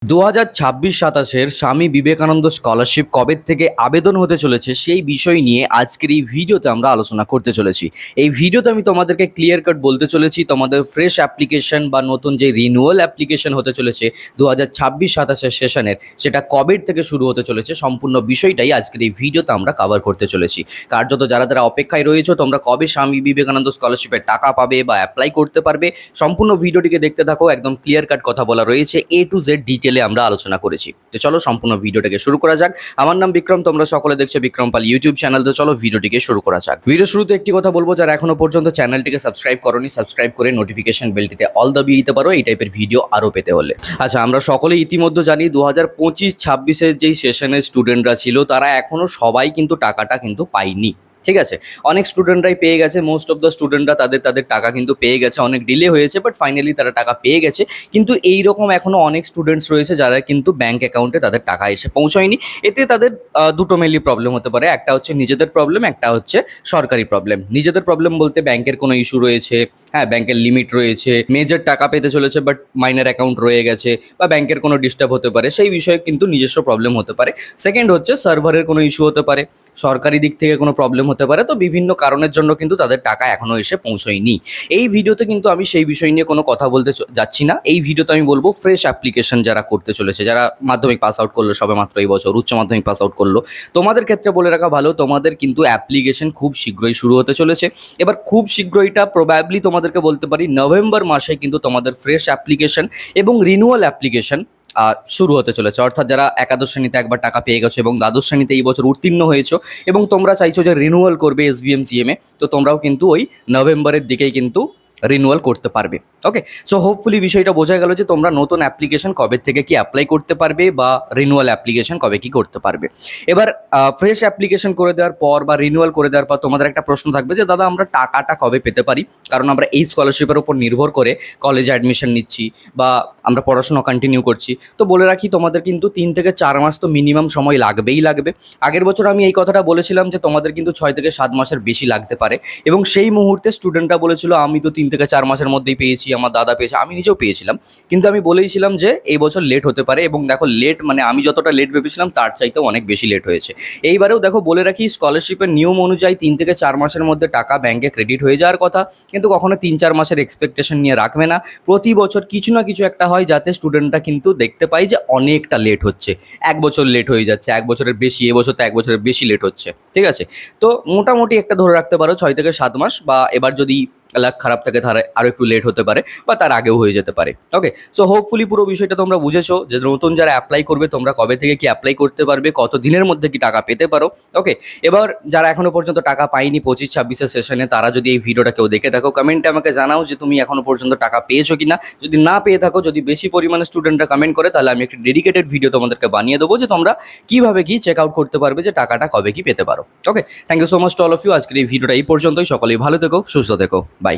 2026-27 Swami Vivekananda scholarship কবে থেকে আবেদন হতে চলেছে সেই বিষয় নিয়ে আজকের এই ভিডিওতে আমরা আলোচনা করতে চলেছি। এই ভিডিওতে আমি তোমাদেরকে ক্লিয়ার কাট বলতে চলেছি তোমাদের ফ্রেশ অ্যাপ্লিকেশন বা নতুন যে রিনিউয়াল অ্যাপ্লিকেশন হতে চলেছে 2026-27 সেশনের, সেটা কবে থেকে শুরু হতে চলেছে সম্পূর্ণ বিষয়টাই আজকের এই ভিডিওতে আমরা কভার করতে চলেছি। কার্যত যারা যারা অপেক্ষায় রয়েছে তোমরা কবে স্বামী বিবেকানন্দ স্কলারশিপের টাকা পাবে বা অ্যাপ্লাই করতে পারবে, সম্পূর্ণ ভিডিওটিকে দেখতে থাকো। একদম ক্লিয়ার কাট কথা বলা রয়েছে, A to Z ডিটেলে আমরা আলোচনা করেছি। তো চলো সম্পূর্ণ ভিডিওটাকে শুরু করা যাক। আমার নাম বিক্রম, তোমরা সকলে দেখছো বিক্রম পাল ইউটিউব চ্যানেল। তো চলো ভিডিওটিকে শুরু করা যাক। ভিডিও শুরুতে একটি কথা বলবো, যারা এখনো পর্যন্ত চ্যানেলটিকে সাবস্ক্রাইব করোনি, সাবস্ক্রাইব করে নোটিফিকেশন বেলটিতে অল দাবিয়ে দিতে পারো এই টাইপের ভিডিও আরও পেতে হলে। আচ্ছা, আমরা সকলে ইতিমধ্যে জানি 2025-26-এর যেই সেশনের স্টুডেন্টরা ছিল তারা এখনো সবাই কিন্তু টাকাটা কিন্তু পায়নি। ঠিক আছে, অনেক স্টুডেন্টরাই পেয়ে গেছে, মোস্ট অফ দ্য স্টুডেন্টরা তাদের তাদের টাকা কিন্তু পেয়ে গেছে। অনেক ডিলে হয়েছে বাট ফাইনালি তারা টাকা পেয়ে গেছে। কিন্তু এইরকম এখনও অনেক স্টুডেন্টস রয়েছে যারা কিন্তু ব্যাঙ্ক অ্যাকাউন্টে তাদের টাকা এসে পৌঁছয়নি। এতে তাদের দুটো মেনলি প্রবলেম হতে পারে, একটা হচ্ছে নিজেদের প্রবলেম, একটা হচ্ছে সরকারি প্রবলেম। নিজেদের প্রবলেম বলতে ব্যাংকের কোনো ইস্যু রয়েছে, হ্যাঁ ব্যাংকের লিমিট রয়েছে, মেজর টাকা পেতে চলেছে বাট মাইনার অ্যাকাউন্ট রয়ে গেছে, বা ব্যাংকের কোনো ডিস্টার্ব হতে পারে, সেই বিষয়ে কিন্তু নিজস্ব প্রবলেম হতে পারে। সেকেন্ড হচ্ছে সার্ভারের কোনো ইস্যু হতে পারে, সরকারি দিক থেকে কোনো প্রবলেম হতে পারে। তো বিভিন্ন কারণের জন্য কিন্তু তাদের টাকা এখনো এসে পৌঁছয়নি। এই ভিডিওতে কিন্তু আমি সেই বিষয় নিয়ে কোনো কথা বলতে যাচ্ছি না। এই ভিডিওতে আমি বলবো ফ্রেশ অ্যাপ্লিকেশন যারা করতে চলেছে, যারা মাধ্যমিক পাস আউট করলো সবে মাত্র এই বছর, উচ্চ মাধ্যমিক পাস আউট করলো, তোমাদের ক্ষেত্রে বলে রাখা ভালো, তোমাদের কিন্তু অ্যাপ্লিকেশন খুব শীঘ্রই শুরু হতে চলেছে। এবার খুব শীঘ্রইটা প্রবাবলি তোমাদেরকে বলতে পারি নভেম্বর মাসে কিন্তু তোমাদের ফ্রেশ অ্যাপ্লিকেশন এবং রিনিউয়াল অ্যাপ্লিকেশন শুরু হতে চলেছে। অর্থাৎ যারা একাদশ শ্রেণীতে একবার টাকা পেয়ে গেছো এবং দ্বাদশ শ্রেণীতে এই বছর উত্তীর্ণ হয়েছো এবং তোমরা চাইছো যে রিনিউয়াল করবে SBMCM-এ, তো তোমরাও কিন্তু ওই নভেম্বরের দিকেই কিন্তু রিনিউয়াল করতে পারবে। ওকে, সো হোপফুলি বিষয়টা বোঝা গেল যে তোমরা নতুন অ্যাপ্লিকেশন কবে থেকে কি অ্যাপ্লাই করতে পারবে বা রিনিউয়াল অ্যাপ্লিকেশন কবে কি করতে পারবে। এবার ফ্রেশ অ্যাপ্লিকেশন করে দেওয়ার পর বা রিনিউয়াল করে দেওয়ার পর তোমাদের একটা প্রশ্ন থাকবে যে দাদা আমরা টাকাটা কবে পেতে পারি, কারণ আমরা এই স্কলারশিপের উপর নির্ভর করে কলেজে অ্যাডমিশন নিচ্ছি বা আমরা পড়াশোনা কন্টিনিউ করছি। তো বলে রাখি তোমাদের কিন্তু 3 থেকে 4 মাস তো মিনিমাম সময় লাগবেই লাগবে। আগের বছর আমি এই কথাটা বলেছিলাম যে তোমাদের কিন্তু 6 থেকে 7 মাসের বেশি লাগতে পারে, এবং সেই মুহূর্তে স্টুডেন্টরা বলেছিল আমি তো 3 থেকে 4 মাসের মধ্যেই পেয়েছি, আমার দাদা পেয়েছে, আমি নিজেও পেয়েছিলাম। কিন্তু আমি বলেইছিলাম যে এই বছর লেট হতে পারে, এবং দেখো লেট মানে আমি যতটা লেট ভেবেছিলাম তার চাইতেও অনেক বেশি লেট হয়েছে। এইবারেও দেখো বলে রাখি স্কলারশিপের নিয়ম অনুযায়ী 3 থেকে 4 মাসের মধ্যে টাকা ব্যাংকে ক্রেডিট হয়ে যাওয়ার কথা, কিন্তু কখনো 3-4 মাসের এক্সপেকটেশন নিয়ে রাখবে না। প্রতি বছর কিছু না কিছু একটা হয় যাতে স্টুডেন্টরা কিন্তু দেখতে পায় যে অনেকটা লেট হচ্ছে, 1 বছর লেট হয়ে যাচ্ছে, 1 বছরের বেশি, এবছর তো 1 বছরের বেশি লেট হচ্ছে। ঠিক আছে, তো মোটামুটি একটা ধরে রাখতে পারো 6 থেকে 7 মাস, বা এবার যদি লাক খারাপ থাকে তাহলে আরও একটু লেট হতে পারে বা তার আগেও হয়ে যেতে পারে। ওকে, সো হোপফুলি পুরো বিষয়টা তোমরা বুঝেছো যে নতুন যারা অ্যাপ্লাই করবে তোমরা কবে থেকে কি অ্যাপ্লাই করতে পারবে, কত দিনের মধ্যে কি টাকা পেতে পারো। ওকে, এবার যারা এখনো পর্যন্ত টাকা পায়নি 25-26 সেশনে, তারা যদি এই ভিডিওটা কেউ দেখে থাকো কমেন্টে আমাকে জানাও যে তুমি এখনো পর্যন্ত টাকা পেয়েছো কিনা। যদি না পেয়ে থাকো, যদি বেশি পরিমাণে স্টুডেন্টরা কমেন্ট করে, তাহলে আমি একটি ডেডিকেটেড ভিডিও তোমাদেরকে বানিয়ে দেবো যে তোমরা কিভাবে কি চেক আউট করতে পারবে যে টাকাটা কবে কি পেতে পারো। Okay, thank you so much to all of you. আজকের এই ভিডিওটা এই পর্যন্তই। সকলেই ভালো থেকো, সুস্থ থেকো, বাই।